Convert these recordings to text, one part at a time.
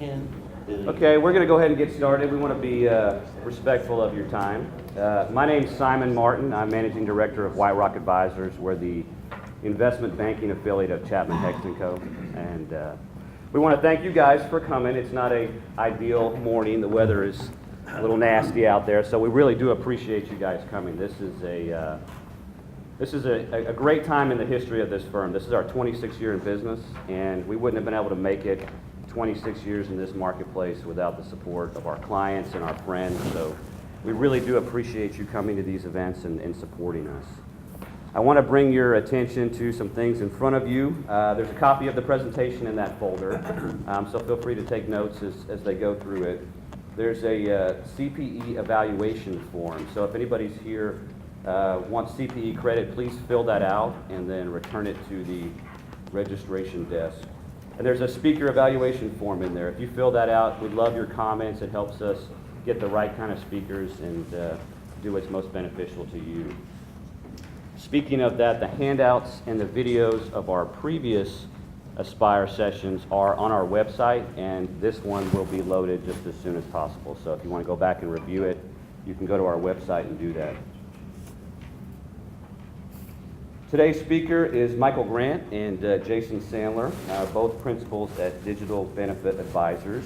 Okay, we're going to go ahead and get started. We want to be respectful of your time. My name's Simon Martin. I'm Managing Director of White Rock Advisors. We're the investment banking affiliate of Chapman Hexton Co. And we want to thank you guys for coming. It's not an ideal morning. The weather is a little nasty out there, so we really do appreciate you guys coming. This is a great time in the history of this firm. This is our 26th year in business, and we wouldn't have been able to make it 26 years in this marketplace without the support of our clients and our friends. So we really do appreciate you coming to these events and supporting us. I want to bring your attention to some things in front of you. There's a copy of the presentation in that folder, so feel free to take notes as they go through it. There's a CPE evaluation form, so if anybody's here wants CPE credit, please fill that out and then return it to the registration desk. And there's a speaker evaluation form in there. If you fill that out, we'd love your comments. It helps us get the right kind of speakers and do what's most beneficial to you. Speaking of that, the handouts and the videos of our previous Aspire sessions are on our website, and this one will be loaded just as soon as possible. So if you want to go back and review it, you can go to our website and do that. Today's speaker is Michael Grant and Jason Sandler, both principals at Digital Benefit Advisors.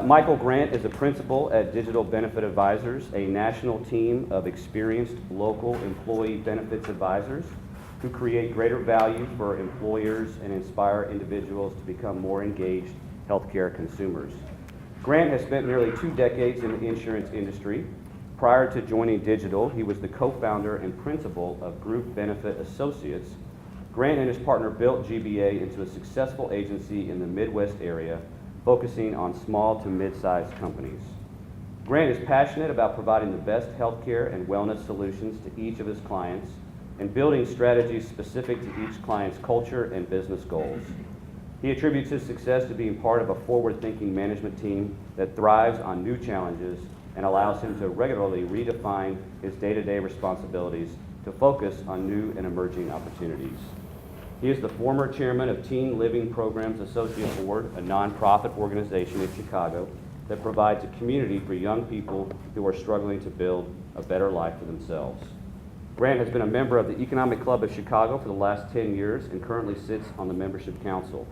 Michael Grant is a principal at Digital Benefit Advisors, a national team of experienced local employee benefits advisors who create greater value for employers and inspire individuals to become more engaged healthcare consumers. Grant has spent nearly 2 decades in the insurance industry. Prior to joining Digital, he was the co-founder and principal of Group Benefit Associates. Grant and his partner built GBA into a successful agency in the Midwest area, focusing on small to mid-sized companies. Grant is passionate about providing the best healthcare and wellness solutions to each of his clients and building strategies specific to each client's culture and business goals. He attributes his success to being part of a forward-thinking management team that thrives on new challenges and allows him to regularly redefine his day-to-day responsibilities to focus on new and emerging opportunities. He is the former chairman of Teen Living Programs Associate Board, a nonprofit organization in Chicago that provides a community for young people who are struggling to build a better life for themselves. Grant has been a member of the Economic Club of Chicago for the last 10 years and currently sits on the membership council.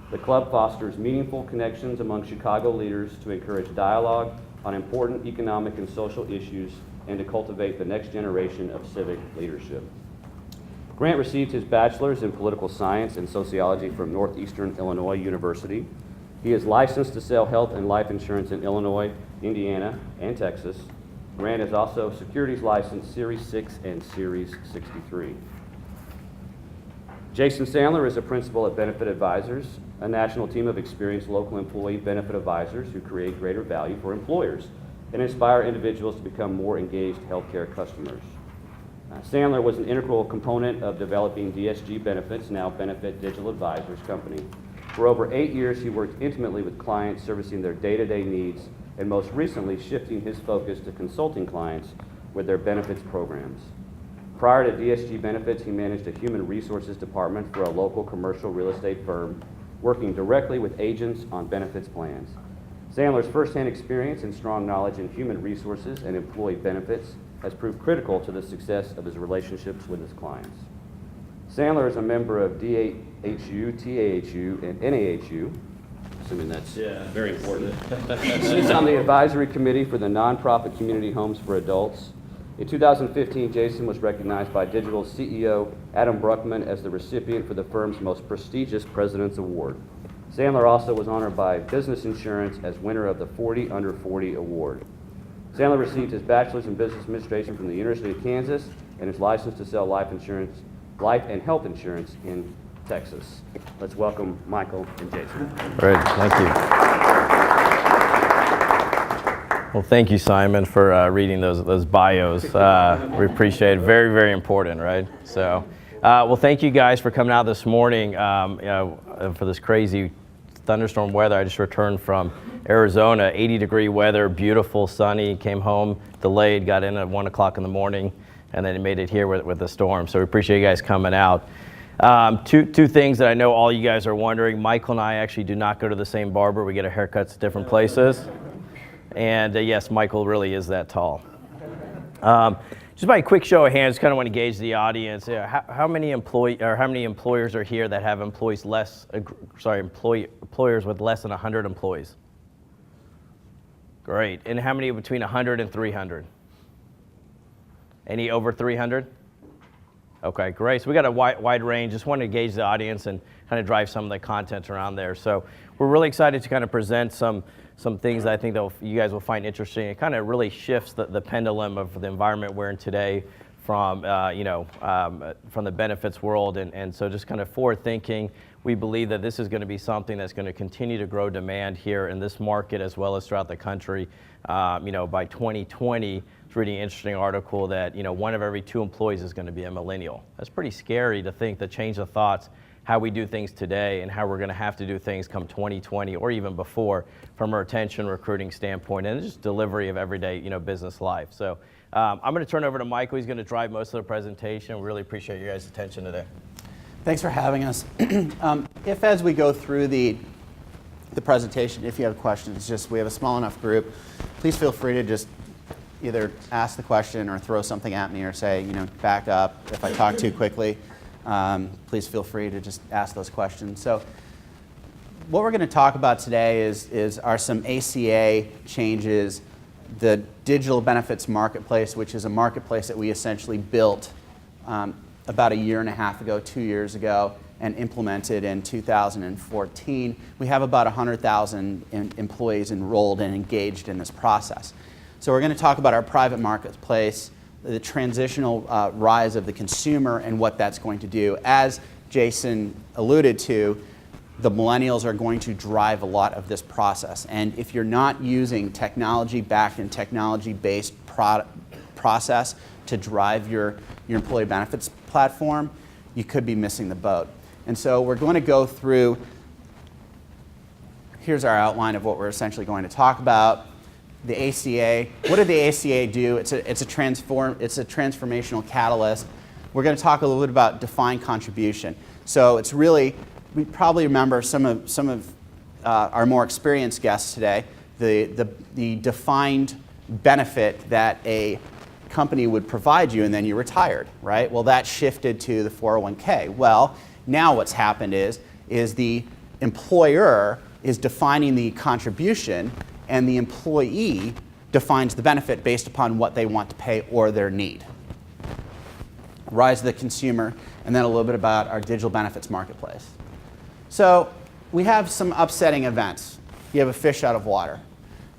The club fosters meaningful connections among Chicago leaders to encourage dialogue on important economic and social issues and to cultivate the next generation of civic leadership. Grant received his bachelor's in political science and sociology from Northeastern Illinois University. He is licensed to sell health and life insurance in Illinois, Indiana, and Texas. Grant is also securities license Series 6 and Series 63. Jason Sandler is a principal at Benefit Advisors, a national team of experienced local employee benefit advisors who create greater value for employers and inspire individuals to become more engaged healthcare customers. Sandler was an integral component of developing DSG Benefits, now Benefit Digital Advisors Company. For over 8 years, he worked intimately with clients, servicing their day-to-day needs, and most recently shifting his focus to consulting clients with their benefits programs. Prior to DSG Benefits, he managed a human resources department for a local commercial real estate firm, working directly with agents on benefits plans. Sandler's firsthand experience and strong knowledge in human resources and employee benefits has proved critical to the success of his relationships with his clients. Sandler is a member of DAHU, TAHU, and NAHU, assuming that's very important. Sits on the advisory committee for the nonprofit Community Homes for Adults. In 2015, Jason was recognized by Digital CEO Adam Bruckman as the recipient for the firm's most prestigious President's Award. Sandler also was honored by Business Insurance as winner of the 40 Under 40 Award. Sandler received his bachelor's in business administration from the University of Kansas and is licensed to sell life and health insurance in Texas. Let's welcome Michael and Jason. Great, thank you. Well, thank you, Simon, for reading those bios. We appreciate it. Very, very important, right? So, well, thank you guys for coming out this morning for this crazy thunderstorm weather. I just returned from Arizona, 80-degree weather, beautiful, sunny. Came home, delayed, got in at 1 o'clock in the morning, and then made it here with the storm. So we appreciate you guys coming out. Two things that I know all you guys are wondering. Michael and I actually do not go to the same barber. We get our haircuts at different places. And yes, Michael really is that tall. Just by a quick show of hands, kind of want to gauge the audience. How many employers are here that have employers with less than 100 employees? Great. And how many between 100 and 300? Any over 300? Okay, great. So we got a wide range. Just wanted to gauge the audience and kind of drive some of the content around there. So we're really excited to kind of present some things that I think that you guys will find interesting. It kind of really shifts the pendulum of the environment we're in today from from the benefits world, and so just kind of forward thinking. We believe that this is going to be something that's going to continue to grow demand here in this market as well as throughout the country. By 2020. It's a really interesting article that 1 of every 2 employees is going to be a millennial. That's pretty scary to think, to change the thoughts how we do things today and how we're going to have to do things come 2020 or even before from a retention recruiting standpoint and just delivery of everyday business life. So I'm going to turn over to Michael. He's going to drive most of the presentation. We really appreciate your guys' attention today. Thanks for having us. If as we go through the presentation, if you have questions, we have a small enough group, please feel free to just either ask the question or throw something at me or say, back up. If I talk too quickly, please feel free to just ask those questions. So what we're going to talk about today are some ACA changes, the digital benefits marketplace, which is a marketplace that we essentially built about 1.5 years ago, 2 years ago, and implemented in 2014. We have about 100,000 employees enrolled and engaged in this process. So we're going to talk about our private marketplace, the transitional rise of the consumer and what that's going to do. As Jason alluded to, the millennials are going to drive a lot of this process. And if you're not using technology-backed and technology-based process to drive your employee benefits platform, you could be missing the boat. And so we're going to go through, here's our outline of what we're essentially going to talk about. The ACA, what did the ACA do? It's a transformational catalyst. We're going to talk a little bit about defined contribution. So it's really, we probably remember some of our more experienced guests today, the defined benefit that a company would provide you and then you retired, right? Well, that shifted to the 401k. Well, now what's happened is the employer is defining the contribution and the employee defines the benefit based upon what they want to pay or their need. Rise of the consumer, and then a little bit about our digital benefits marketplace. So we have some upsetting events. You have a fish out of water.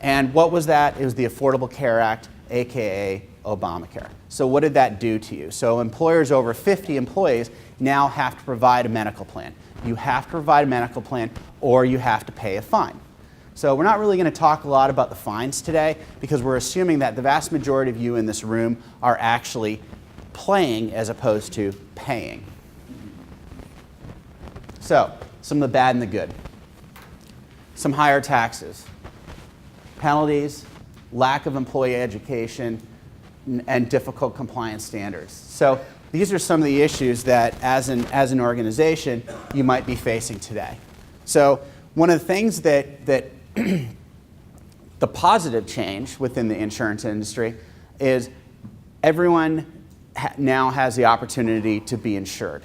And what was that? It was the Affordable Care Act, AKA Obamacare. So what did that do to you? So employers over 50 employees now have to provide a medical plan. You have to provide a medical plan or you have to pay a fine. So we're not really going to talk a lot about the fines today because we're assuming that the vast majority of you in this room are actually playing as opposed to paying. So some of the bad and the good. Some higher taxes, penalties, lack of employee education, and difficult compliance standards. So these are some of the issues that as an organization you might be facing today. So one of the things that the positive change within the insurance industry is everyone now has the opportunity to be insured.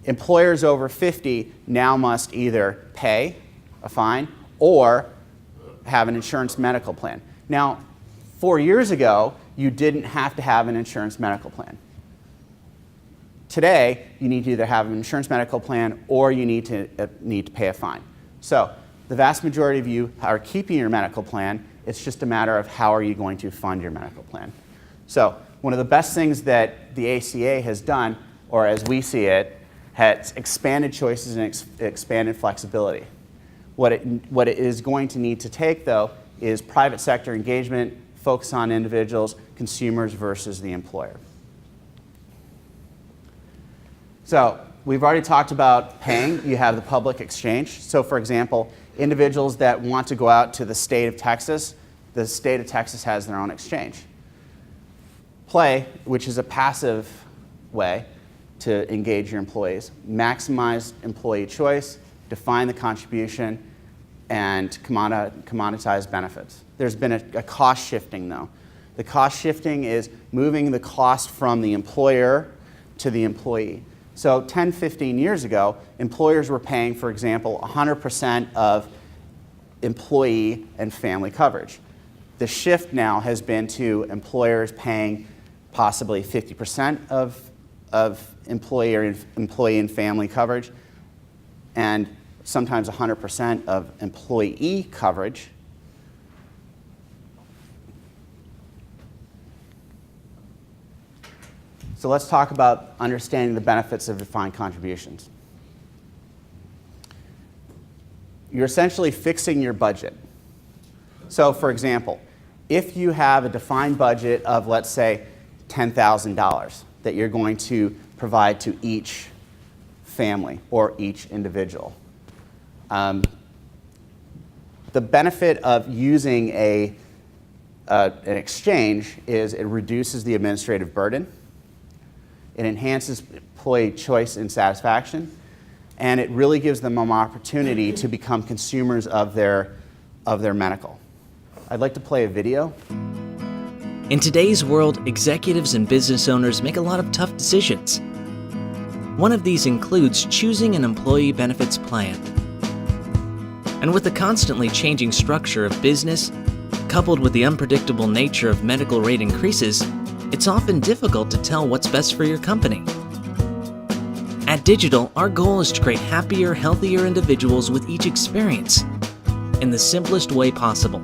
Employers over 50 now must either pay a fine or have an insurance medical plan. Now, 4 years ago, you didn't have to have an insurance medical plan. Today, you need to either have an insurance medical plan or you need to pay a fine. So the vast majority of you are keeping your medical plan. It's just a matter of how are you going to fund your medical plan. So one of the best things that the ACA has done, or as we see it, has expanded choices and expanded flexibility. What it is going to need to take, though, is private sector engagement, focus on individuals, consumers versus the employer. So we've already talked about paying. You have the public exchange. So for example, individuals that want to go out to the state of Texas has their own exchange. Play, which is a passive way, to engage your employees. Maximize employee choice, define the contribution, and commoditize benefits. There's been a cost shifting though. The cost shifting is moving the cost from the employer to the employee. So 10, 15 years ago, employers were paying, for example, 100% of employee and family coverage. The shift now has been to employers paying possibly 50% of employee and family coverage, and sometimes 100% of employee coverage. So let's talk about understanding the benefits of defined contributions. You're essentially fixing your budget. So for example, if you have a defined budget of, let's say, $10,000 that you're going to provide to each family or each individual, the benefit of using an exchange is it reduces the administrative burden, it enhances employee choice and satisfaction, and it really gives them an opportunity to become consumers of their medical. I'd like to play a video. In today's world, executives and business owners make a lot of tough decisions. One of these includes choosing an employee benefits plan. And with the constantly changing structure of business, coupled with the unpredictable nature of medical rate increases, it's often difficult to tell what's best for your company. At Digital, our goal is to create happier, healthier individuals with each experience in the simplest way possible.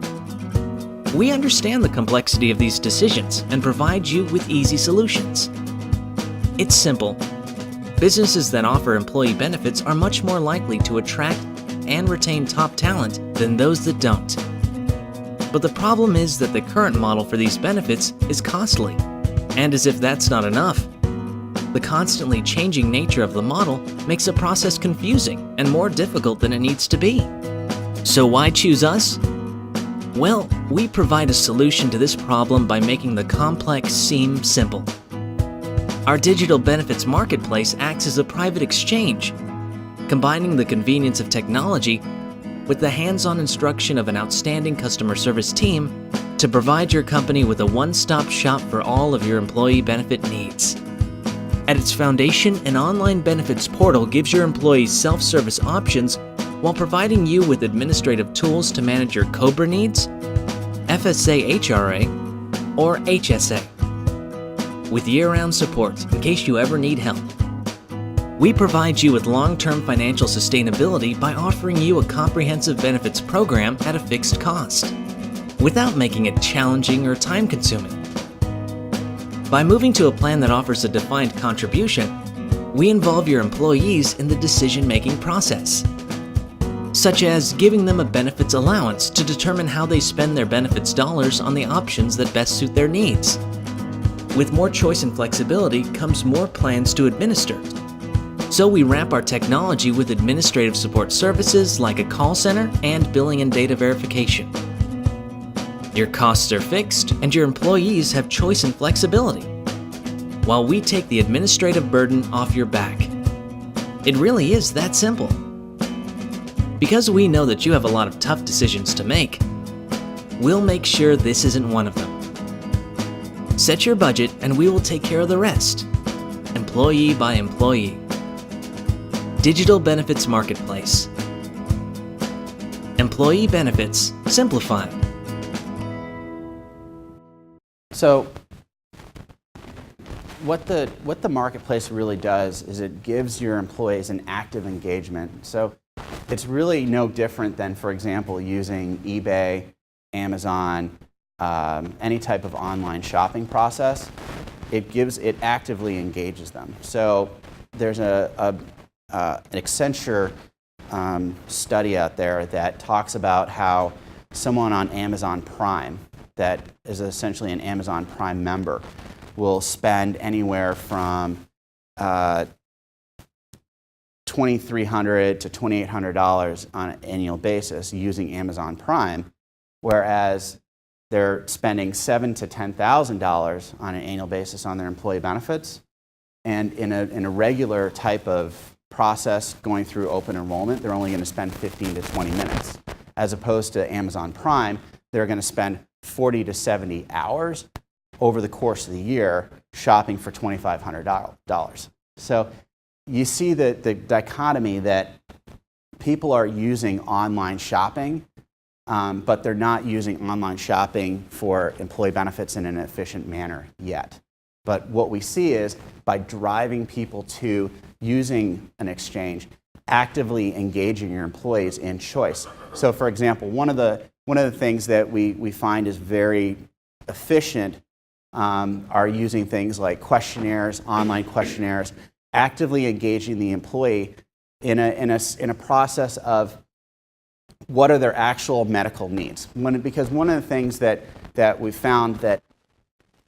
We understand the complexity of these decisions and provide you with easy solutions. It's simple. Businesses that offer employee benefits are much more likely to attract and retain top talent than those that don't. But the problem is that the current model for these benefits is costly. And as if that's not enough, the constantly changing nature of the model makes the process confusing and more difficult than it needs to be. So why choose us? Well, we provide a solution to this problem by making the complex seem simple. Our digital benefits marketplace acts as a private exchange, combining the convenience of technology with the hands-on instruction of an outstanding customer service team to provide your company with a one-stop shop for all of your employee benefit needs. At its foundation, an online benefits portal gives your employees self-service options while providing you with administrative tools to manage your COBRA needs, FSA HRA, or HSA, with year-round support in case you ever need help. We provide you with long-term financial sustainability by offering you a comprehensive benefits program at a fixed cost, without making it challenging or time-consuming. By moving to a plan that offers a defined contribution, we involve your employees in the decision-making process, such as giving them a benefits allowance to determine how they spend their benefits dollars on the options that best suit their needs. With more choice and flexibility comes more plans to administer. So we wrap our technology with administrative support services like a call center and billing and data verification. Your costs are fixed and your employees have choice and flexibility, while we take the administrative burden off your back. It really is that simple. Because we know that you have a lot of tough decisions to make, we'll make sure this isn't one of them. Set your budget and we will take care of the rest, employee by employee. Digital Benefits Marketplace. Employee benefits simplified. So what the marketplace really does is it gives your employees an active engagement. So it's really no different than, for example, using eBay, Amazon, any type of online shopping process. It actively engages them. So there's an Accenture study out there that talks about how someone on Amazon Prime that is essentially an Amazon Prime member will spend anywhere from $2,300 to $2,800 on an annual basis using Amazon Prime, whereas they're spending $7,000 to $10,000 on an annual basis on their employee benefits. And in a regular type of process going through open enrollment, they're only going to spend 15 to 20 minutes. As opposed to Amazon Prime, they're going to spend 40 to 70 hours over the course of the year shopping for $2,500. So you see the dichotomy that people are using online shopping, but they're not using online shopping for employee benefits in an efficient manner yet. But what we see is by driving people to using an exchange, actively engaging your employees in choice. So for example, one of the things that we find is very efficient are using things like questionnaires, online questionnaires, actively engaging the employee in a process of what are their actual medical needs. Because one of the things that we found that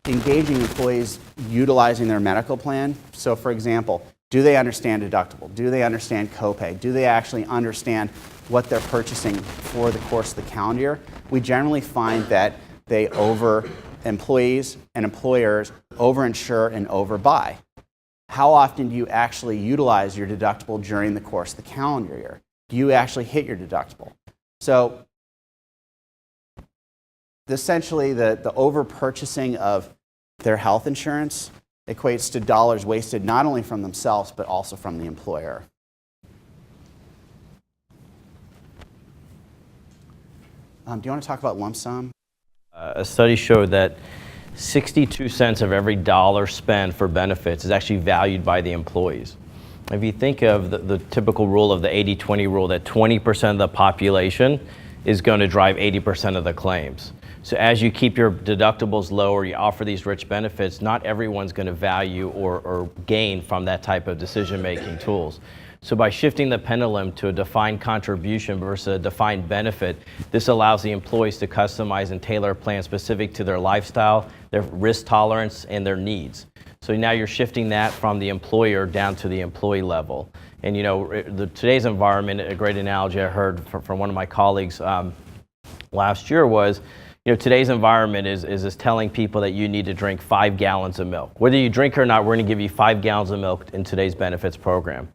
engaging employees utilizing their medical plan, so for example, do they understand deductible? Do they understand copay? Do they actually understand what they're purchasing for the course of the calendar year? We generally find that employees and employers overinsure and overbuy. How often do you actually utilize your deductible during the course of the calendar year? Do you actually hit your deductible? So essentially the over-purchasing of their health insurance equates to dollars wasted not only from themselves but also from the employer. Do you want to talk about lump sum? A study showed that 62 cents of every dollar spent for benefits is actually valued by the employees. If you think of the typical rule of the 80-20 rule, that 20% of the population is going to drive 80% of the claims. So as you keep your deductibles low or you offer these rich benefits, not everyone's going to value or gain from that type of decision-making tools. So by shifting the pendulum to a defined contribution versus a defined benefit, this allows the employees to customize and tailor a plan specific to their lifestyle, their risk tolerance, and their needs. So now you're shifting that from the employer down to the employee level. And today's environment, a great analogy I heard from one of my colleagues last year was, today's environment is telling people that you need to drink 5 gallons of milk. Whether you drink or not, we're going to give you 5 gallons of milk in today's benefits program.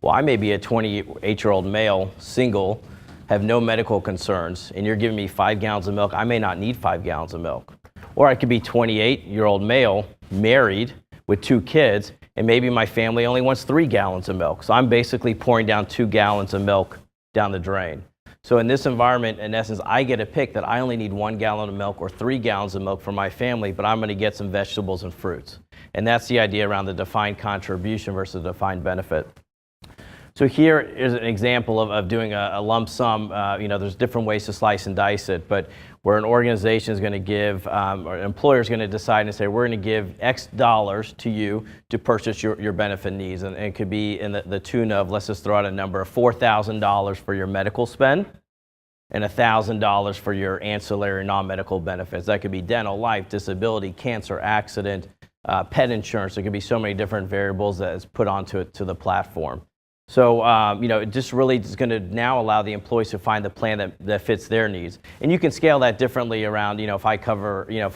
Well, I may be a 28-year-old male, single, have no medical concerns, and you're giving me 5 gallons of milk. I may not need 5 gallons of milk. Or I could be 28-year-old male, married, with 2 kids, and maybe my family only wants 3 gallons of milk. So I'm basically pouring down 2 gallons of milk down the drain. So in this environment, in essence, I get a pick that I only need 1 gallon of milk or 3 gallons of milk for my family, but I'm going to get some vegetables and fruits. And that's the idea around the defined contribution versus defined benefit. So here is an example of doing a lump sum. There's different ways to slice and dice it, but where an organization is going to give, or an employer is going to decide and say, we're going to give X dollars to you to purchase your benefit needs. And it could be in the tune of, let's just throw out a number, of $4,000 for your medical spend and $1,000 for your ancillary non-medical benefits. That could be dental, life, disability, cancer, accident, pet insurance. There could be so many different variables that is put onto it to the platform. So, it just really is going to now allow the employees to find the plan that fits their needs. And you can scale that differently around, if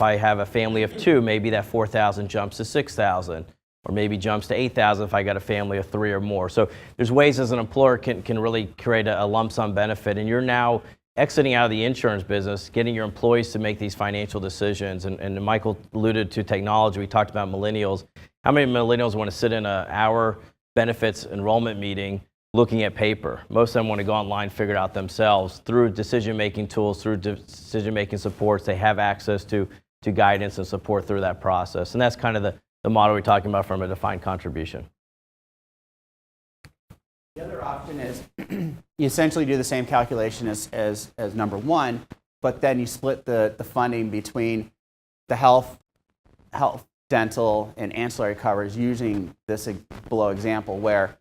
I have a family of 2, maybe that 4,000 jumps to 6,000, or maybe jumps to 8,000 if I got a family of 3 or more. So there's ways as an employer can really create a lump sum benefit, and you're now exiting out of the insurance business, getting your employees to make these financial decisions. And Michael alluded to technology. We talked about millennials. How many millennials want to sit in an hour benefits enrollment meeting looking at paper? Most of them want to go online, figure it out themselves through decision-making tools, through decision-making supports. They have access to guidance and support through that process. And that's kind of the model we're talking about from a defined contribution. The other option is you essentially do the same calculation as number 1, but then you split the funding between the health, dental, and ancillary coverage using this below example where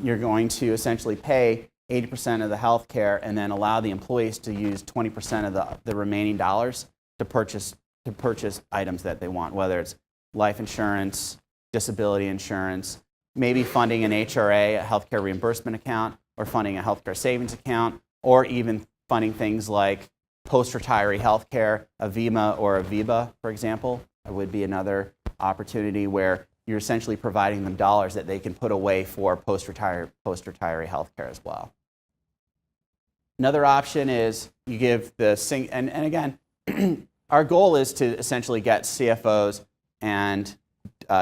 you're going to essentially pay 80% of the health care and then allow the employees to use 20% of the remaining dollars to purchase items that they want, whether it's life insurance, disability insurance, maybe funding an HRA, a healthcare reimbursement account, or funding a healthcare savings account, or even funding things like post-retiree healthcare, a VIMA or a VIBA, for example. Would be another opportunity where you're essentially providing them dollars that they can put away for post-retiree health care as well. Another option is you give the and again, our goal is to essentially get CFOs and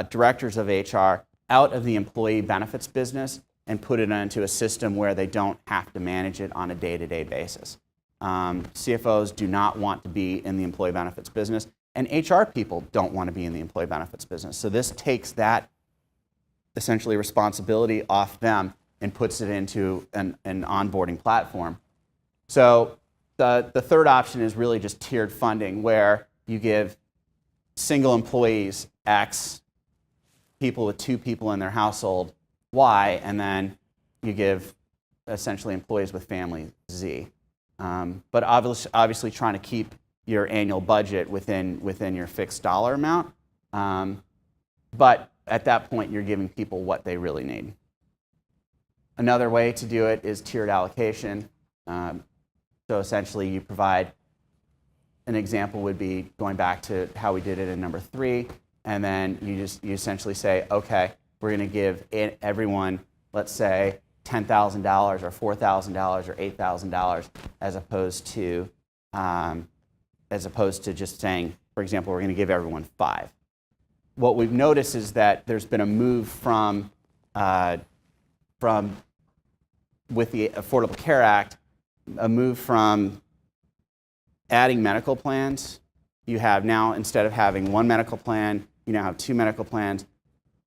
directors of HR out of the employee benefits business and put it into a system where they don't have to manage it on a day-to-day basis. CFOs do not want to be in the employee benefits business, and HR people don't want to be in the employee benefits business. So this takes that essentially responsibility off them and puts it into an onboarding platform. So the third option is really just tiered funding, where you give single employees X, people with 2 people in their household Y, and then you give essentially employees with families Z. But obviously trying to keep your annual budget within your fixed dollar amount. But at that point, you're giving people what they really need. Another way to do it is tiered allocation. So essentially, you provide, an example would be going back to how we did it in number 3, and then you essentially say, okay, we're going to give everyone, let's say, $10,000 or $4,000 or $8,000, as opposed to just saying, for example, we're going to give everyone 5. What we've noticed is that there's been a move from with the Affordable Care Act, a move from adding medical plans. You have now, instead of having 1 medical plan, you now have 2 medical plans.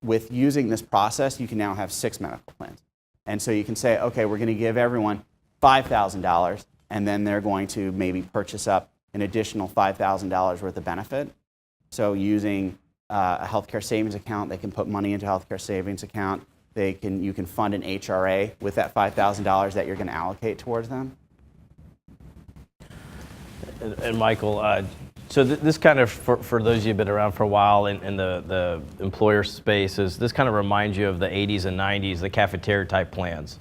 With using this process, you can now have 6 medical plans. And so you can say, okay, we're going to give everyone $5,000, and then they're going to maybe purchase up an additional $5,000 worth of benefit. So using a healthcare savings account, they can put money into a healthcare savings account. You can fund an HRA with that $5,000 that you're going to allocate towards them. And Michael, so this kind of, for those of you who've been around for a while in the employer space, this kind of reminds you of the 80s and 90s, the cafeteria type plans.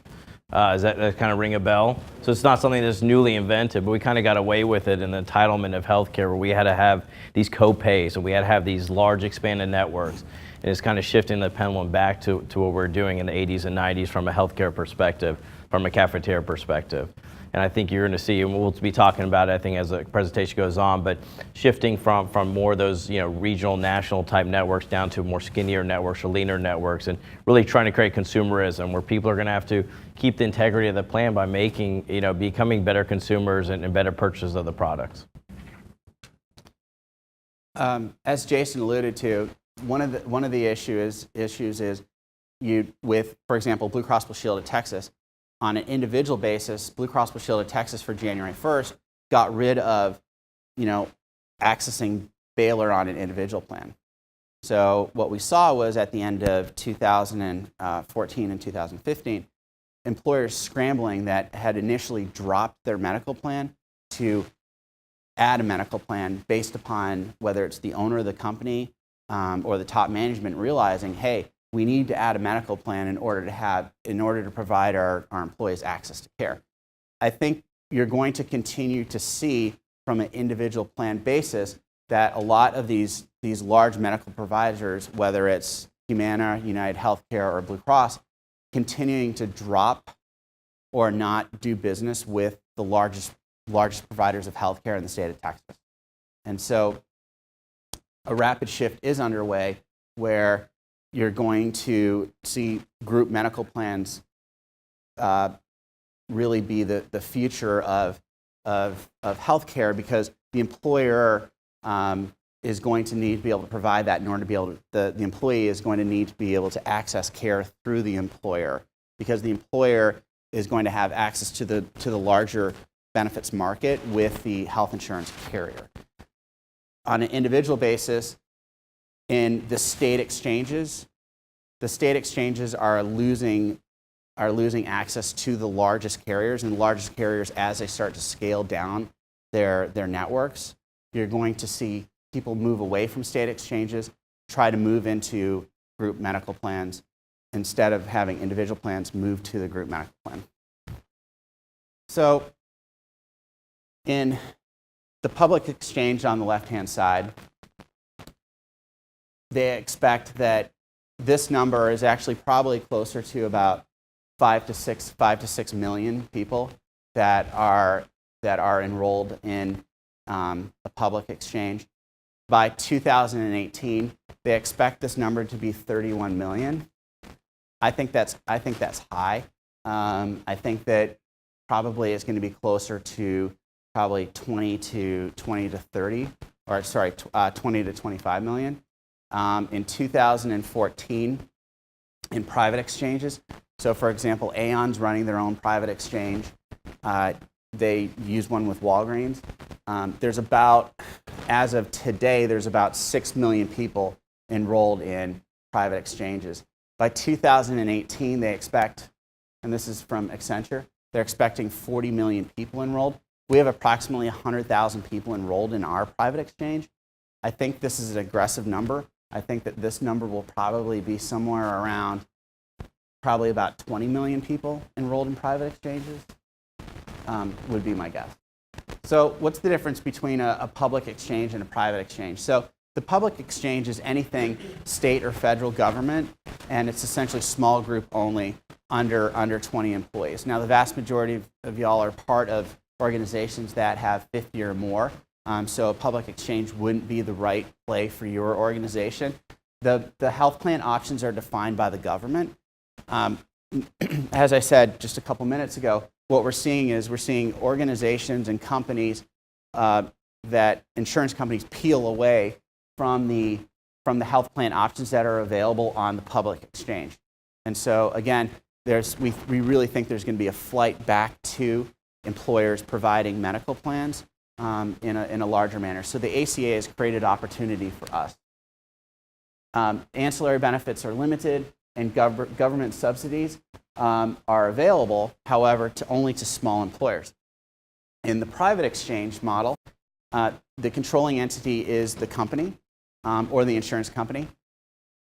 Does that kind of ring a bell? So it's not something that's newly invented, but we kind of got away with it in the entitlement of healthcare, where we had to have these co-pays and we had to have these large expanded networks. And it's kind of shifting the pendulum back to what we're doing in the 80s and 90s from a healthcare perspective, from a cafeteria perspective. And I think you're going to see, and we'll be talking about it, I think, as the presentation goes on, but shifting from more of those regional, national type networks down to more skinnier networks or leaner networks, and really trying to create consumerism where people are going to have to keep the integrity of the plan by making, becoming better consumers and better purchasers of the products. As Jason alluded to, one of the issues is with, for example, Blue Cross Blue Shield of Texas. On an individual basis, Blue Cross Blue Shield of Texas for January 1st got rid of, accessing Baylor on an individual plan. So what we saw was at the end of 2014 and 2015, employers scrambling that had initially dropped their medical plan to add a medical plan based upon whether it's the owner of the company or the top management realizing, hey, we need to add a medical plan in order to provide our employees access to care. I think you're going to continue to see from an individual plan basis that a lot of these large medical providers, whether it's Humana, United Healthcare, or Blue Cross, continuing to drop or not do business with the largest providers of healthcare in the state of Texas. And so a rapid shift is underway where you're going to see group medical plans really be the future of healthcare, because the employer is going to need to be able to provide that in order to be able to, the employee is going to need to be able to access care through the employer, because the employer is going to have access to the larger benefits market with the health insurance carrier. On an individual basis, in the state exchanges are losing access to the largest carriers, and the largest carriers, as they start to scale down their networks, you're going to see people move away from state exchanges, try to move into group medical plans, instead of having individual plans move to the group medical plan. So in the public exchange on the left-hand side, they expect that this number is actually probably closer to about 5 to 6 million people that are enrolled in a public exchange. By 2018, they expect this number to be 31 million. I think that's high. I think that probably it's going to be closer to probably 20 to 30, or sorry, 20 to 25 million. In 2014, in private exchanges. So, for example, Aon's running their own private exchange. They use one with Walgreens. There's about, as of today, there's about 6 million people enrolled in private exchanges. By 2018, they expect, and this is from Accenture, they're expecting 40 million people enrolled. We have approximately 100,000 people enrolled in our private exchange. I think this is an aggressive number. I think that this number will probably be somewhere around probably about 20 million people enrolled in private exchanges, would be my guess. So what's the difference between a public exchange and a private exchange? So the public exchange is anything state or federal government, and it's essentially small group only under 20 employees. Now, the vast majority of y'all are part of organizations that have 50 or more, so a public exchange wouldn't be the right play for your organization. The health plan options are defined by the government. As I said just a couple minutes ago, what we're seeing is organizations and companies that insurance companies peel away from the health plan options that are available on the public exchange. And so again, we really think there's going to be a flight back to employers providing medical plans in a larger manner. So the ACA has created opportunity for us. Ancillary benefits are limited, and government subsidies are available, however, only to small employers. In the private exchange model, the controlling entity is the company or the insurance company.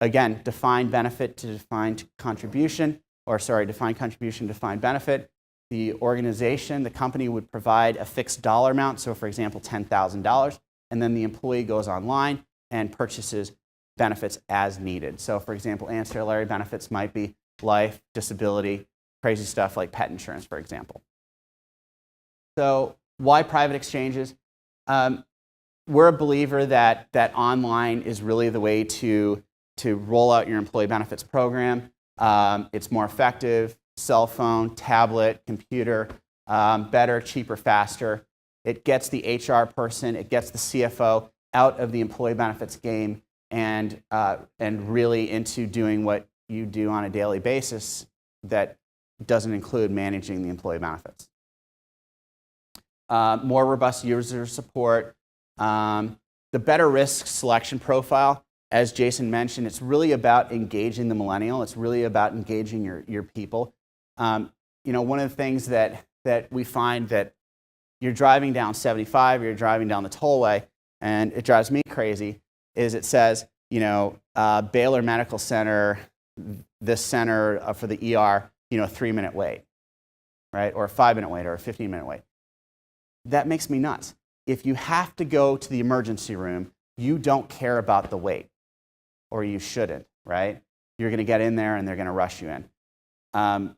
Again, defined benefit to defined contribution, defined contribution, defined benefit. The organization, the company would provide a fixed dollar amount, so for example, $10,000, and then the employee goes online and purchases benefits as needed. So for example, ancillary benefits might be life, disability, crazy stuff like pet insurance, for example. So why private exchanges? We're a believer that online is really the way to roll out your employee benefits program. It's more effective, cell phone, tablet, computer, better, cheaper, faster. It gets the HR person, it gets the CFO out of the employee benefits game and really into doing what you do on a daily basis that doesn't include managing the employee benefits. More robust user support. The better risk selection profile, as Jason mentioned, it's really about engaging the millennial. It's really about engaging your people. One of the things that we find that you're driving down 75, you're driving down the tollway, and it drives me crazy, is it says, Baylor Medical Center, this center for the ER, 3-minute wait, right? Or a 5-minute wait or a 15-minute wait. That makes me nuts. If you have to go to the emergency room, you don't care about the wait, or you shouldn't, right? You're going to get in there and they're going to rush you in.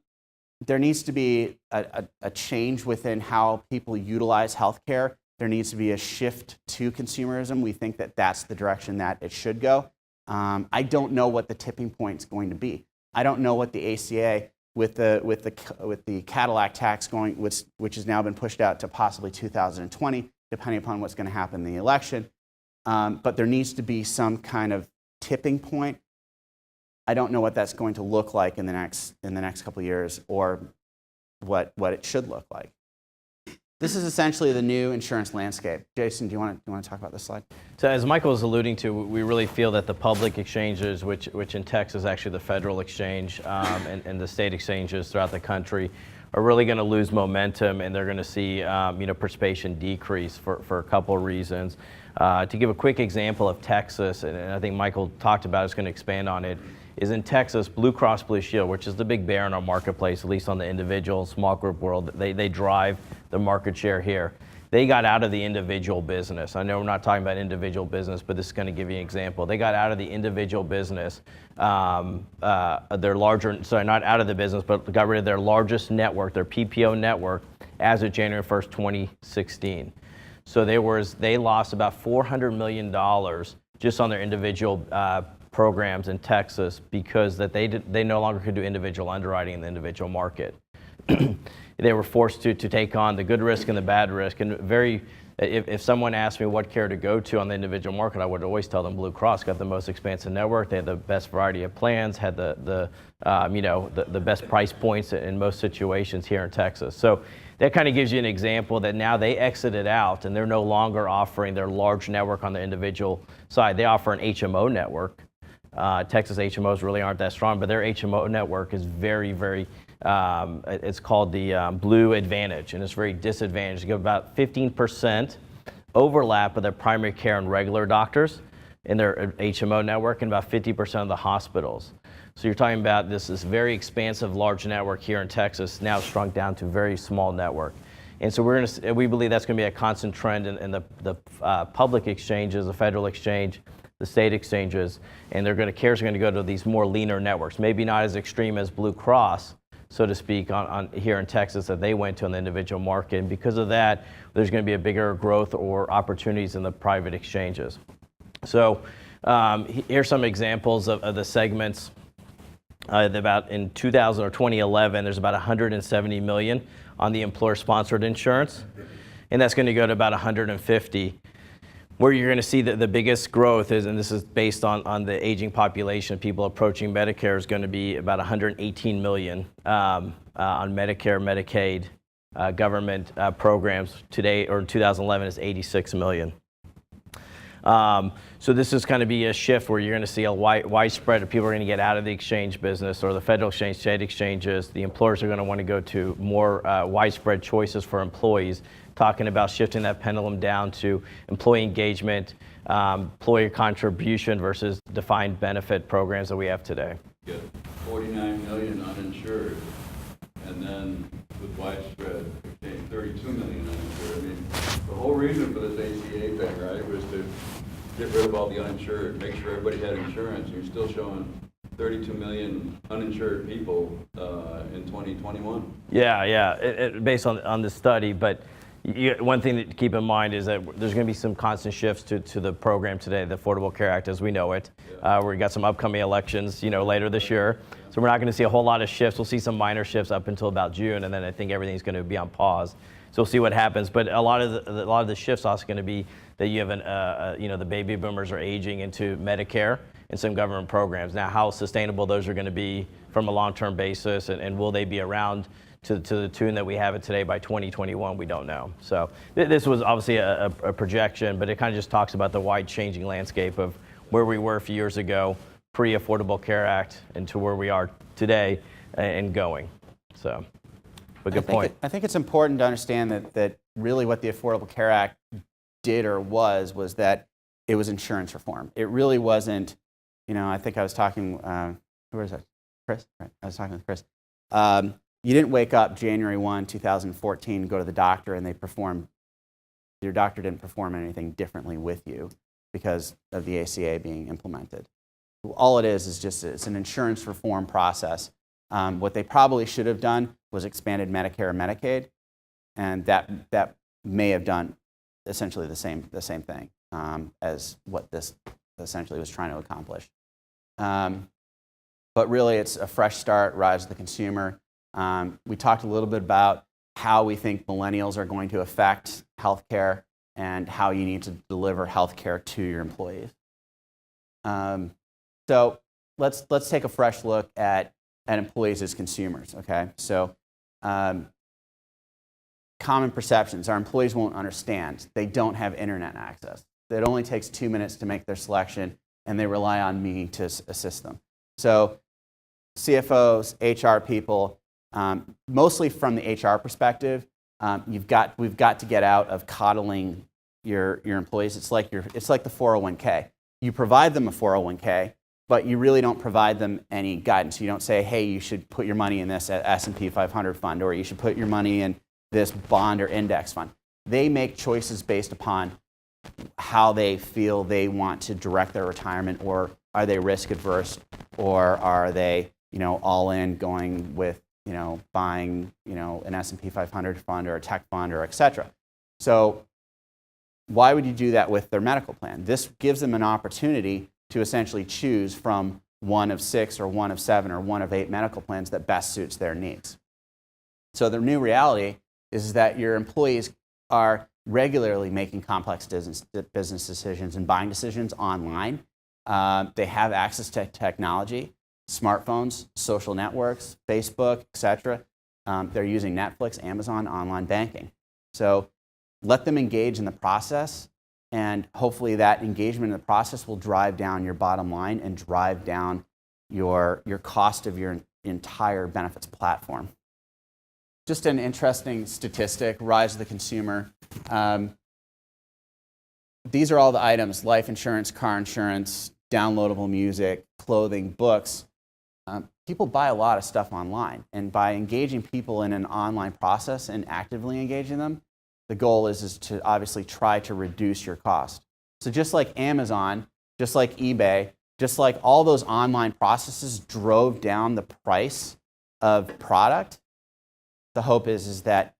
There needs to be a change within how people utilize healthcare. There needs to be a shift to consumerism. We think that that's the direction that it should go. I don't know what the tipping point is going to be. I don't know what the ACA with the Cadillac tax going, which has now been pushed out to possibly 2020, depending upon what's going to happen in the election. But there needs to be some kind of tipping point. I don't know what that's going to look like in the next couple of years, or what it should look like. This is essentially the new insurance landscape. Jason, do you want to talk about this slide? So as Michael was alluding to, we really feel that the public exchanges, which in Texas is actually the federal exchange, and the state exchanges throughout the country, are really going to lose momentum, and they're going to see participation decrease for a couple of reasons. To give a quick example of Texas, and I think Michael talked about, is going to expand on it, is in Texas, Blue Cross Blue Shield, which is the big bear in our marketplace, at least on the individual small group world. They drive the market share here. they got out of the individual business. I know we're not talking about individual business, but this is going to give you an example. They got out of the individual business, their larger, sorry, not out of the business, but got rid of their largest network, their PPO network, as of January 1st, 2016. So they lost about $400 million just on their individual programs in Texas because that they no longer could do individual underwriting in the individual market. They were forced to take on the good risk and the bad risk. And if someone asked me what care to go to on the individual market, I would always tell them Blue Cross got the most expansive network. They had the best variety of plans, had the best price points in most situations here in Texas. So that kind of gives you an example that now they exited out and they're no longer offering their large network on the individual side. They offer an HMO network. Texas HMOs really aren't that strong, but their HMO network is very, very, it's called the Blue Advantage, and it's very disadvantaged. You get about 15% overlap of their primary care and regular doctors in their HMO network, and about 50% of the hospitals. So you're talking about this very expansive, large network here in Texas, now shrunk down to a very small network. And so we believe that's going to be a constant trend in the public exchanges, the federal exchange, the state exchanges, and cares are going to go to these more leaner networks. Maybe not as extreme as Blue Cross, so to speak, on here in Texas that they went to on the individual market. And because of that, there's going to be a bigger growth or opportunities in the private exchanges. So here's some examples of the segments. About in 2011, there's about 170 million on the employer-sponsored insurance, and that's going to go to about 150. Where you're going to see the biggest growth is, and this is based on the aging population of people approaching Medicare, is going to be about 118 million on Medicare, Medicaid, government programs. Today, or in 2011, is 86 million. So this is going to be a shift where you're going to see a widespread of people are going to get out of the exchange business or the federal exchange, state exchanges. The employers are going to want to go to more widespread choices for employees, talking about shifting that pendulum down to employee engagement, employer contribution versus defined benefit programs that we have today. Get 49 million uninsured, and then with widespread exchange, 32 million uninsured. I mean, the whole reason for this ACA thing, right, was to get rid of all the uninsured, make sure everybody had insurance. You're still showing 32 million uninsured people in 2021. Yeah, based on the study, but one thing to keep in mind is that there's going to be some constant shifts to the program today, the Affordable Care Act as we know it. We've got some upcoming elections, later this year. So we're not going to see a whole lot of shifts. We'll see some minor shifts up until about June, and then I think everything's going to be on pause. So we'll see what happens. But a lot of the shifts also going to be that you have the baby boomers are aging into Medicare and some government programs. Now, how sustainable those are going to be from a long-term basis, and will they be around to the tune that we have it today by 2021, we don't know. So this was obviously a projection, but it kind of just talks about the wide changing landscape of where we were a few years ago, pre-Affordable Care Act, and to where we are today and going. So, but good point. I think it's important to understand that really what the Affordable Care Act did or was that it was insurance reform. It really wasn't, I think I was talking, who was that? Chris? Right. I was talking with Chris. You didn't wake up January 1, 2014, go to the doctor, and your doctor didn't perform anything differently with you because of the ACA being implemented. All it is just, it's an insurance reform process. What they probably should have done was expanded Medicare and Medicaid, and that may have done essentially the same thing as what this essentially was trying to accomplish. But really, it's a fresh start, rise of the consumer. We talked a little bit about how we think millennials are going to affect healthcare and how you need to deliver healthcare to your employees. So let's take a fresh look at employees as consumers. Okay, so common perceptions: our employees won't understand. They don't have internet access. It only takes 2 minutes to make their selection, and they rely on me to assist them. So CFOs, HR people. Mostly from the HR perspective, we've got to get out of coddling your employees. It's like the 401k. You provide them a 401k, but you really don't provide them any guidance. You don't say, hey, you should put your money in this S&P 500 fund, or you should put your money in this bond or index fund. they make choices based upon how they feel they want to direct their retirement, or are they risk adverse, or are they, all in going with, buying, an S&P 500 fund or a tech fund or et cetera. So why would you do that with their medical plan? This gives them an opportunity to essentially choose from one of 6 or one of 7 or one of 8 medical plans that best suits their needs. So the new reality is that your employees are regularly making complex business decisions and buying decisions online. They have access to technology, smartphones, social networks, Facebook, etc. They're using Netflix, Amazon, online banking. So let them engage in the process, and hopefully that engagement in the process will drive down your bottom line and drive down your cost of your entire benefits platform. Just an interesting statistic, rise of the consumer. These are all the items: life insurance, car insurance, downloadable music, clothing, books. People buy a lot of stuff online, and by engaging people in an online process and actively engaging them, the goal is to obviously try to reduce your cost. So just like Amazon, just like eBay, just like all those online processes drove down the price of product, the hope is that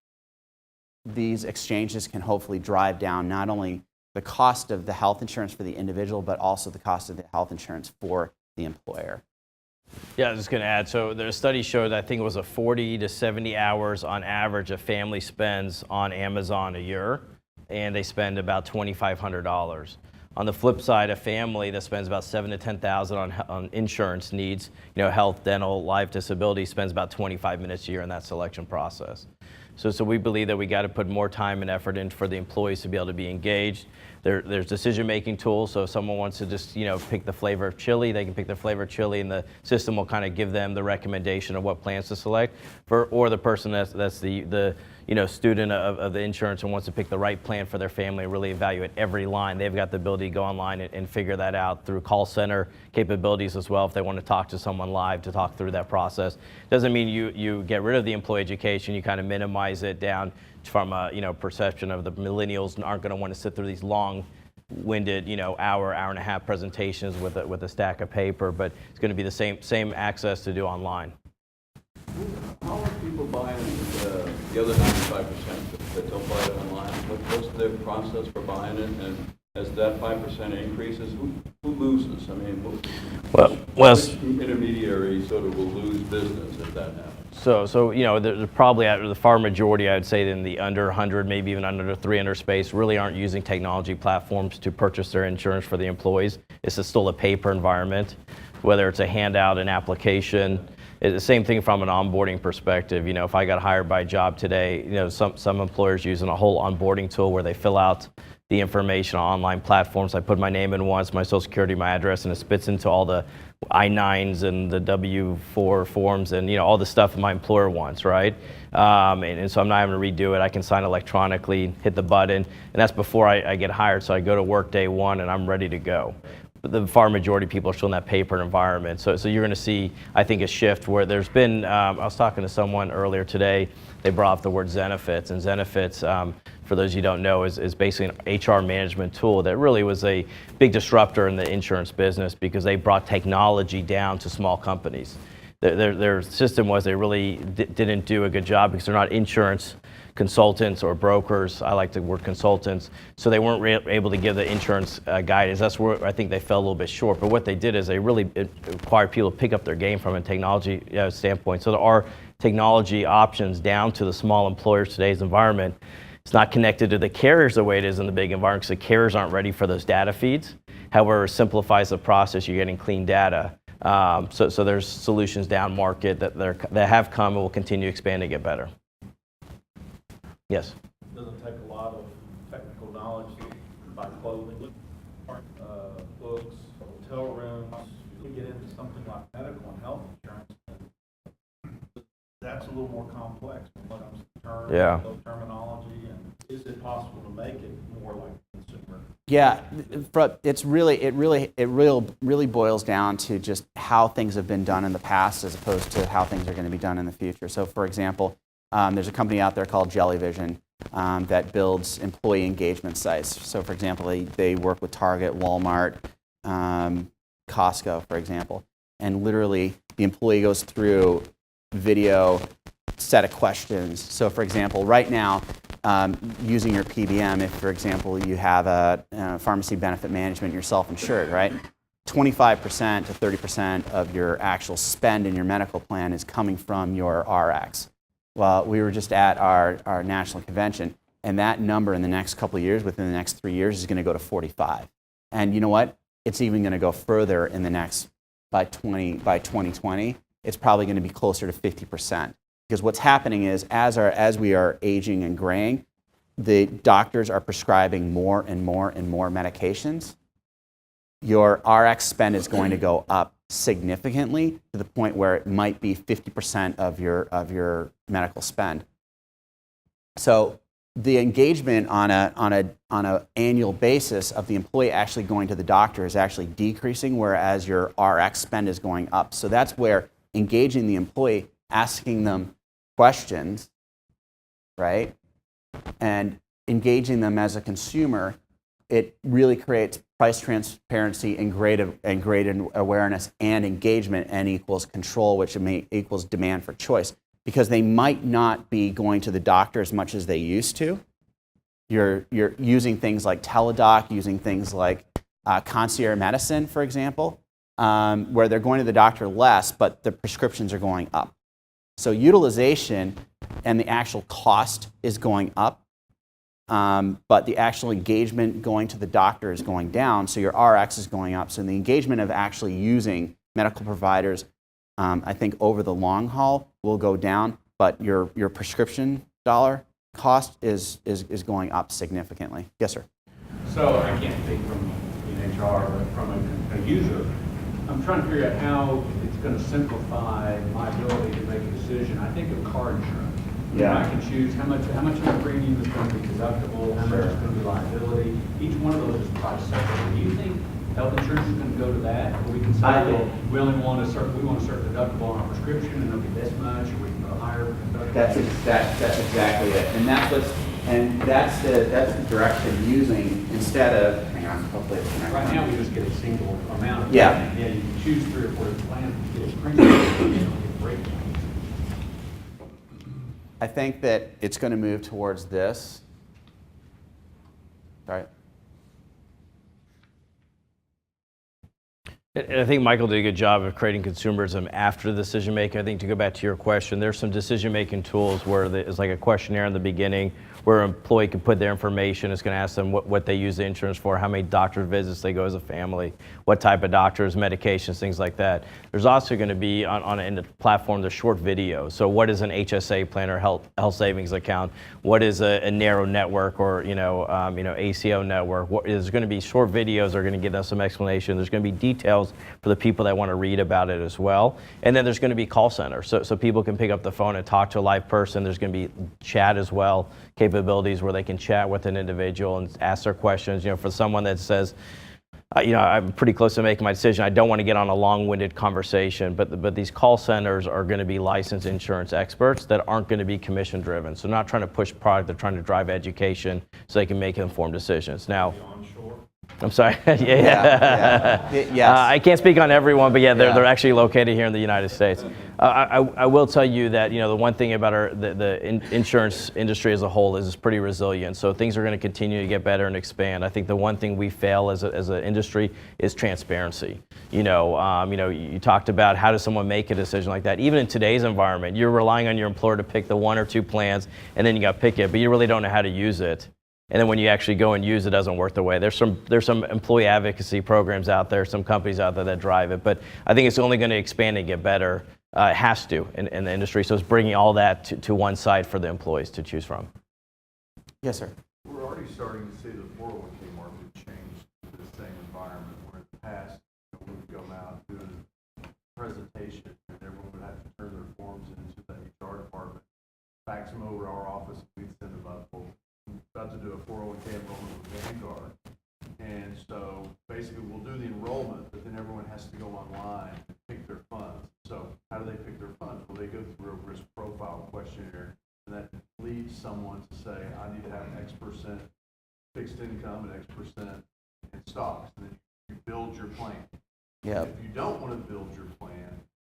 these exchanges can hopefully drive down not only the cost of the health insurance for the individual, but also the cost of the health insurance for the employer. Yeah, I was just going to add, so the study showed, I think it was 40 to 70 hours on average a family spends on Amazon a year, and they spend about $2,500. On the flip side, a family that spends about $7,000 to $10,000 on insurance needs, health, dental, life, disability, spends about 25 minutes a year in that selection process. So we believe that we got to put more time and effort in for the employees to be able to be engaged. There's decision-making tools, so if someone wants to just pick the flavor of chili, they can pick the flavor of chili, and the system will kind of give them the recommendation of what plans to select. Or the person that's the student of the insurance and wants to pick the right plan for their family and really evaluate every line. They've got the ability to go online and figure that out through call center capabilities as well if they want to talk to someone live to talk through that process. Doesn't mean you get rid of the employee education. You kind of minimize it down from a perception of the millennials aren't going to want to sit through these long-winded hour and a half presentations with a stack of paper, but it's going to be the same access to do online. How are people buying the other 95% that don't buy it online? What's their process for buying it? And as that 5% increases, who loses? I mean, which intermediary sort of will lose business if that happens? So there's probably the far majority, I would say, in the under 100, maybe even under 300 space, really aren't using technology platforms to purchase their insurance for the employees. It's still a paper environment, whether it's a handout, an application. It's the same thing from an onboarding perspective. If I got hired by a job today, some employers using a whole onboarding tool where they fill out the information on online platforms. I put my name in once, my social security, my address, and it spits into all the I-9s and the W-4 forms and all the stuff that my employer wants, right? And so I'm not having to redo it. I can sign electronically, hit the button, and that's before I get hired. So I go to work day one and I'm ready to go. But the far majority of people are still in that paper environment. So you're going to see, I think, a shift where there's been, I was talking to someone earlier today, they brought up the word Zenefits, and Zenefits, for those you don't know, is basically an HR management tool that really was a big disruptor in the insurance business because they brought technology down to small companies. Their system was they really didn't do a good job because they're not insurance consultants or brokers. I like the word consultants. So they weren't able to give the insurance guidance. That's where I think they fell a little bit short. But what they did is they really required people to pick up their game from a technology standpoint. So there are technology options down to the small employers today's environment. It's not connected to the carriers the way it is in the big environment because the carriers aren't ready for those data feeds. However, it simplifies the process. You're getting clean data. So there's solutions down market that have come and will continue to expand and get better. Yes? It doesn't take a lot of technical knowledge to buy clothing, books, hotel rooms. You get into something like medical and health insurance, that's a little more complex when it comes to terms, terminology, and is it possible to make it more like consumer? Yeah, it really boils down to just how things have been done in the past as opposed to how things are going to be done in the future. So, for example, there's a company out there called Jellyvision. that builds employee engagement sites. So for example, they work with Target, Walmart, Costco, for example. And literally, the employee goes through video set of questions. So for example, right now, using your PBM, if for example you have a pharmacy benefit management, you're self-insured, right? 25% to 30% of your actual spend in your medical plan is coming from your RX. Well, we were just at our national convention, and that number in the next couple of years, within the next 3 years, is going to go to 45. And you know what? It's even going to go further in the next, by 2020, it's probably going to be closer to 50%. Because what's happening is, as we are aging and graying, the doctors are prescribing more and more and more medications. Your RX spend is going to go up significantly to the point where it might be 50% of your medical spend. So the engagement on a annual basis of the employee actually going to the doctor is actually decreasing, whereas your RX spend is going up. So that's where engaging the employee, asking them questions, right, and engaging them as a consumer, it really creates price transparency and great awareness and engagement, and equals control, which equals demand for choice. Because they might not be going to the doctor as much as they used to. You're using things like teledoc, using things like concierge medicine, for example, where they're going to the doctor less, but the prescriptions are going up. So utilization and the actual cost is going up. But the actual engagement going to the doctor is going down, so your RX is going up. So the engagement of actually using medical providers, I think over the long haul will go down, but your prescription dollar cost is going up significantly. Yes, sir. So I can't speak from in HR, but from a user, I'm trying to figure out how it's going to simplify my ability to make a decision. I think of car insurance. Yeah. I can choose how much of my premium is going to be deductible, how much is going to be liability. Each one of those is priced separately. Do you think health insurance is going to go to that, or we can say, well, we only want a certain deductible on our prescription, and it'll be this much, or we can go higher deductible? That's exactly it, and that's the direction using instead of. Hang on, hopefully it's connected. Right now, we just get a single amount. Yeah. And you can choose 3 or 4 plans to get a premium, and you don't get breakdown. I think that it's going to move towards this. All right. And I think Michael did a good job of creating consumerism after the decision making. I think to go back to your question, there's some decision making tools where it's like a questionnaire in the beginning where an employee can put their information. It's going to ask them what they use the insurance for, how many doctor visits they go as a family, what type of doctors, medications, things like that. There's also going to be in the platform the short videos. So what is an HSA plan or health savings account? What is a narrow network or ACO network? There's going to be short videos that are going to give us some explanation. There's going to be details for the people that want to read about it as well. And then there's going to be call centers, so people can pick up the phone and talk to a live person. There's going to be chat as well, capabilities where they can chat with an individual and ask their questions. For someone that says, I'm pretty close to making my decision, I don't want to get on a long-winded conversation, but these call centers are going to be licensed insurance experts that aren't going to be commission-driven. So not trying to push product, they're trying to drive education so they can make informed decisions. Now, I'm sorry. Yes. I can't speak on everyone, but they're actually located here in the United States. I will tell you that the one thing about the insurance industry as a whole is it's pretty resilient. So things are going to continue to get better and expand. I think the one thing we fail as an industry is transparency. You talked about how does someone make a decision like that. Even in today's environment, you're relying on your employer to pick the 1 or 2 plans, and then you got to pick it, but you really don't know how to use it. And then when you actually go and use it, doesn't work the way. There's some employee advocacy programs out there, some companies out there that drive it, but I think it's only going to expand and get better. It has to in the industry. So it's bringing all that to one side for the employees to choose from. Yes, sir. We're already starting to see the 401k market change to the same environment where in the past we would go out and do a presentation and everyone would have to turn their forms into the HR department, fax them over to our office, and we'd send them up. Well, we're about to do a 401k enrollment with Vanguard. And so basically we'll do the enrollment, but then everyone has to go online and pick their funds. So how do they pick their funds? Well, they go through a risk profile questionnaire, and that leads someone to say, I need to have X% fixed income and X% in stocks. And then you build your plan. Yep. If you don't want to build your plan,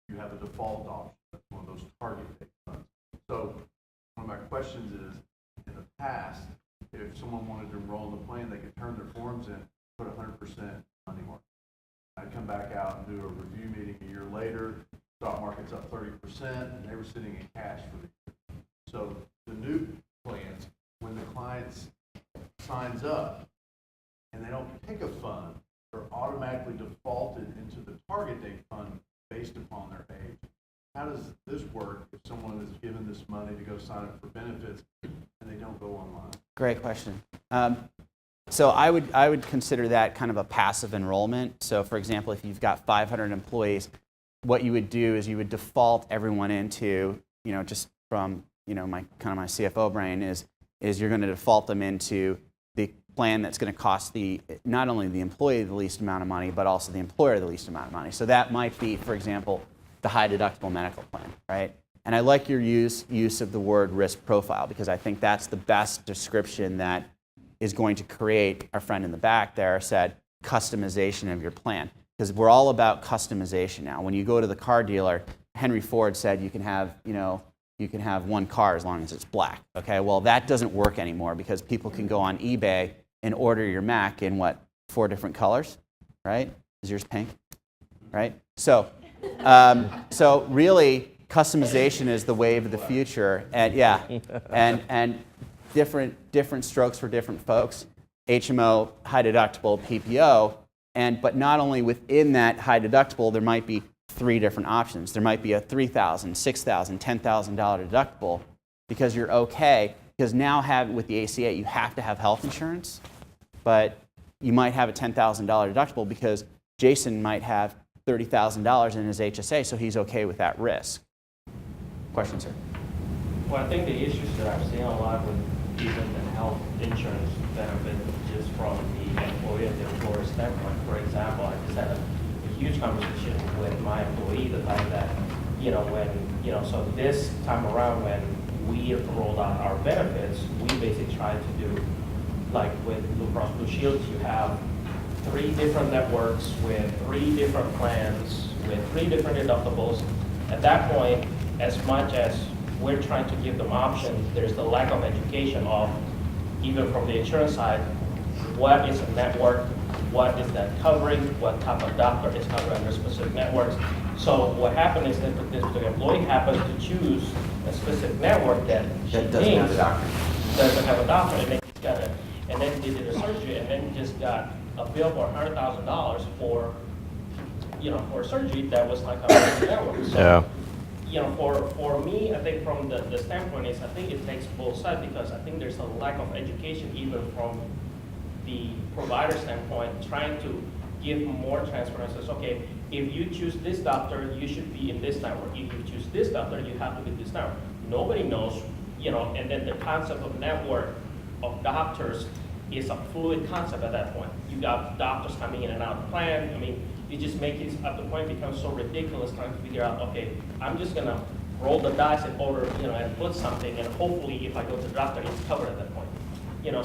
you have a default option. That's one of those target date funds. So one of my questions is, in the past, if someone wanted to enroll in the plan, they could turn their forms in, put 100% money market. I'd come back out and do a review meeting a year later, stock market's up 30%, and they were sitting in cash for the year. So the new plans, when the client signs up and they don't pick a fund, they're automatically defaulted into the target date fund based upon their age. How does this work if someone is given this money to go sign up for benefits and they don't go online? Great question. So I would consider that kind of a passive enrollment. So for example, if you've got 500 employees, what you would do is you would default everyone into, just from, my CFO brain is you're going to default them into the plan that's going to cost not only the employee the least amount of money, but also the employer the least amount of money. So that might be, for example, the high deductible medical plan, right? And I like your use of the word risk profile, because I think that's the best description that is going to create, our friend in the back there said, customization of your plan. Because we're all about customization now. When you go to the car dealer, Henry Ford said you can have one car as long as it's black. Okay, well that doesn't work anymore, because people can go on eBay and order your Mac in 4 different colors, right? Is yours pink? Right? So really, customization is the wave of the future, and and different strokes for different folks. HMO, high deductible, PPO, but not only within that high deductible, there might be 3 different options. There might be a $3,000, $6,000, $10,000 deductible, because you're okay. Because now with the ACA, you have to have health insurance, but you might have a $10,000 deductible because Jason might have $30,000 in his HSA, so he's okay with that risk. Question, sir? Well, I think the issues that I've seen a lot with even the health insurance benefit just from the employer and the employer standpoint. For example, I just had a huge conversation with my employee the fact that, so this time around when we rolled out our benefits, we basically tried to do, like with Blue Cross Blue Shield, you have 3 different networks with 3 different plans with 3 different deductibles. At that point, as much as we're trying to give them options, there's the lack of education of, even from the insurance side, what is a network, what is that covering, what type of doctor is covered under specific networks. So what happened is that the employee happens to choose a specific network that doesn't have a doctor. Doesn't have a doctor, and then they did a surgery, and then just got a bill for $100,000 for a surgery that was like a network. So, for me, I think from the standpoint is, I think it takes both sides, because I think there's a lack of education even from the provider standpoint, trying to give more transparency. Okay, if you choose this doctor, you should be in this network. If you choose this doctor, you have to be this network. Nobody knows, and then the concept of network of doctors is a fluid concept at that point. You got doctors coming in and out of the plan. I mean, you just make it, at the point, it becomes so ridiculous trying to figure out, okay, I'm just gonna roll the dice and order, and put something, and hopefully if I go to the doctor, it's covered at that point.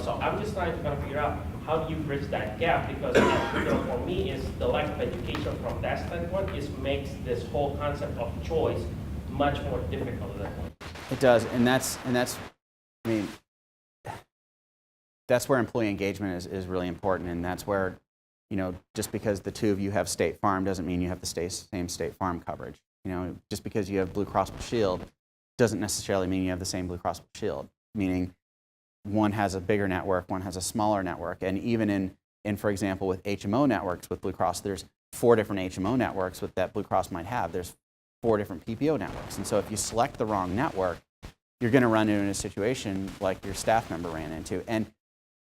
So I'm just trying to kind of figure out how do you bridge that gap, because for me, is the lack of education from that standpoint makes this whole concept of choice much more difficult at that point. It does, and that's that's where employee engagement is really important, and that's where, just because the 2 of you have State Farm doesn't mean you have the same State Farm coverage. Just because you have Blue Cross Blue Shield doesn't necessarily mean you have the same Blue Cross Blue Shield, meaning one has a bigger network, one has a smaller network. And even in for example, with HMO networks with Blue Cross, there's 4 different HMO networks that Blue Cross might have. There's 4 different PPO networks. And so if you select the wrong network, you're going to run into a situation like your staff member ran into. And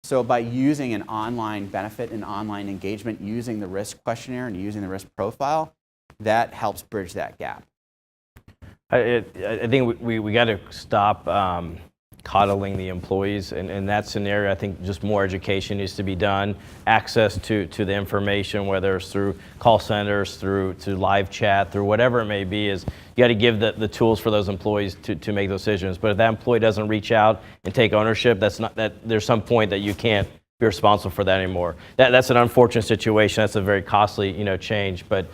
so by using an online benefit and online engagement, using the risk questionnaire and using the risk profile, that helps bridge that gap. I think we got to stop coddling the employees. And in that scenario, I think just more education needs to be done. Access to the information, whether it's through call centers, through live chat, through whatever it may be, is you got to give the tools for those employees to make those decisions. But if that employee doesn't reach out and take ownership, there's some point that you can't be responsible for that anymore. That's an unfortunate situation. That's a very costly, change. But,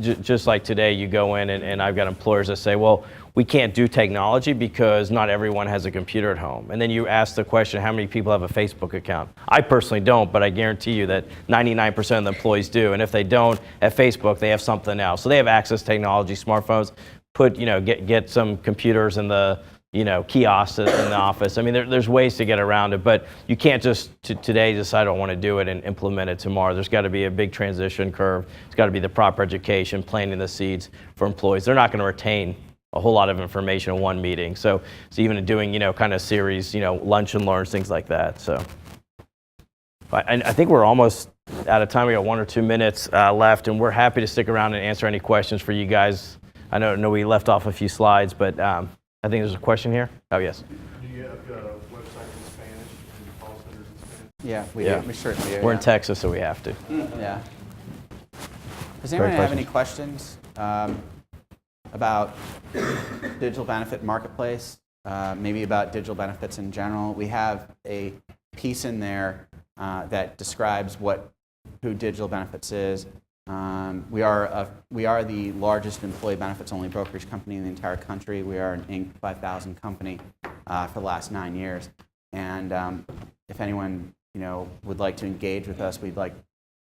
just like today, you go in and I've got employers that say, well, we can't do technology because not everyone has a computer at home. And then you ask the question, how many people have a Facebook account? I personally don't, but I guarantee you that 99% of the employees do. And if they don't, at Facebook, they have something else. So they have access to technology, smartphones, get some computers in the, kiosks in the office. I mean, there's ways to get around it, but you can't just today decide I don't want to do it and implement it tomorrow. There's got to be a big transition curve. It's got to be the proper education, planting the seeds for employees. They're not going to retain a whole lot of information in one meeting. So even doing, kind of series, lunch and learns, things like that. So I think we're almost out of time. We got 1 or 2 minutes left, and we're happy to stick around and answer any questions for you guys. I know we left off a few slides, but I think there's a question here. Oh, yes. Do you have websites in Spanish and call centers in Spanish? Yeah, we Yeah. do. We certainly do. We're in yeah. Texas, so we have to. Yeah. Does anyone have any questions about digital benefit marketplace? Maybe about digital benefits in general? We have a piece in there that describes who digital benefits is. We are the largest employee benefits only brokerage company in the entire country. We are an Inc. 5000 company for the last 9 years. And if anyone would like to engage with us, we'd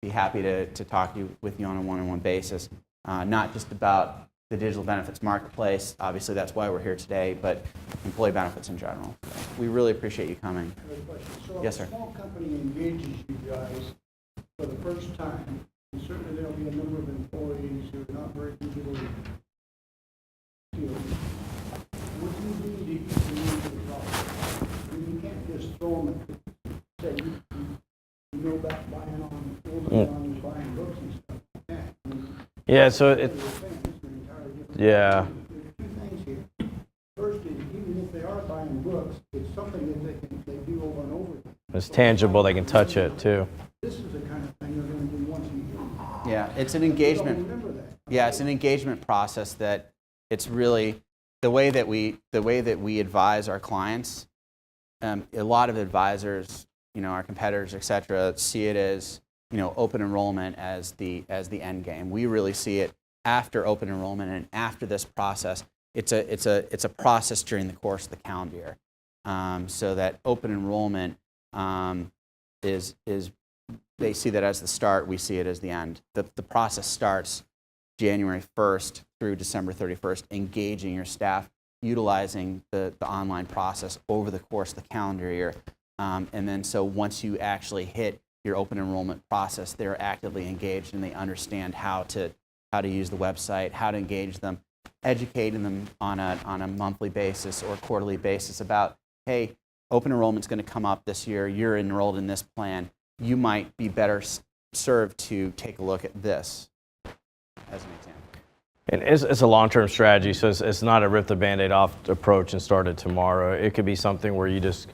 be happy to talk with you on a one-on-one basis, not just about the digital benefits marketplace. Obviously, that's why we're here today, but employee benefits in general. We really appreciate you coming. I have a question. So Yes, if sir. a small company engages you guys for the first time, and certainly there'll be a number of employees who are not very digitally skilled. What do you do to each of the problem? I mean, you can't just throw them and say, you go back buying on buying books and stuff like that. I mean, Yeah, so it's an entirely different. yeah. There's two things here. First is, even if they are buying books, it's something that they do over and over again. It's tangible. They can touch it, too. This is the kind of thing they're going to do once a year. Yeah, it's an Don't engagement. remember that. Yeah, it's an engagement process that it's really the way that we advise our clients. A lot of advisors, our competitors, et cetera, see it as open enrollment as the end game. We really see it after open enrollment and after this process. It's a process during the course of the calendar year. So that open enrollment is they see that as the start. We see it as the end. The process starts January 1st through December 31st, engaging your staff, utilizing the online process over the course of the calendar year. And then so once you actually hit your open enrollment process, they're actively engaged and they understand how to use the website, how to engage them, educating them on a monthly basis or quarterly basis about, hey, open enrollment's going to come up this year. You're enrolled in this plan. You might be better served to take a look at this, as an example. And it's a long-term strategy, so it's not a rip the Band-Aid off approach and start it tomorrow. It could be something where you just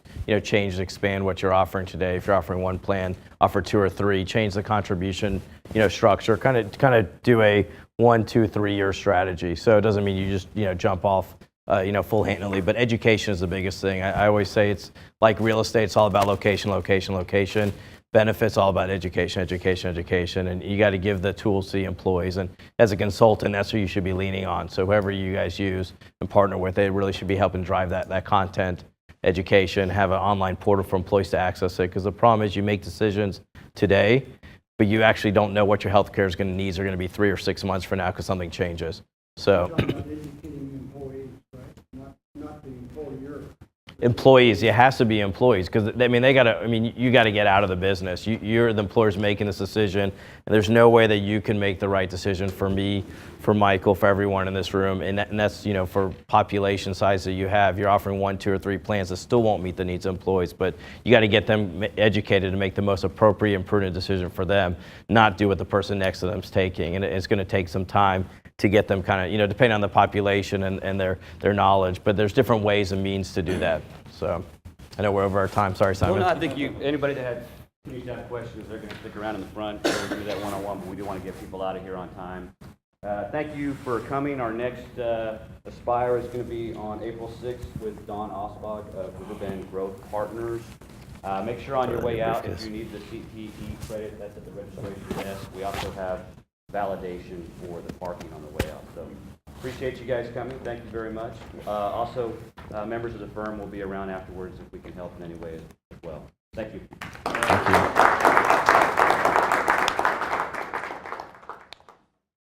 change and expand what you're offering today. If you're offering one plan, offer 2 or 3, change the contribution structure, kind of do a 1, 2, 3 year strategy. So it doesn't mean you just jump off full-handedly, but education is the biggest thing. I always say it's like real estate. It's all about location, location, location. Benefits all about education, education, education, and you got to give the tools to the employees. And as a consultant, that's what you should be leaning on. So whoever you guys use and partner with, they really should be helping drive that content, education, have an online portal for employees to access it. Because the problem is you make decisions today, but you actually don't know what your healthcare needs are going to be 3 or 6 months from now because something changes. So. You're talking about educating employees, right? Not the employer. Employees, it has to be employees because you got to get out of the business. You're the employer's making this decision, and there's no way that you can make the right decision for me, for Michael, for everyone in this room, and that's for population size that you have. You're offering 1, 2, or 3 plans that still won't meet the needs of employees, but you got to get them educated to make the most appropriate and prudent decision for them, not do what the person next to them is taking, and it's going to take some time. to get them kind of, depending on the population and their knowledge. But there's different ways and means to do that. So I know we're over our time. Sorry, Simon. Well, no, I think anybody that needs to have questions, they're going to stick around in the front. We'll do that one-on-one, but we do want to get people out of here on time. Thank you for coming. Our next Aspire is going to be on April 6th with Don Osbach of Riverbend Growth Partners. Make sure on your way out, if you need the CPE credit, that's at the registration desk. We also have validation for the parking on the way out. So appreciate you guys coming. Thank you very much. Also, members of the firm will be around afterwards if we can help in any way as well. Thank you.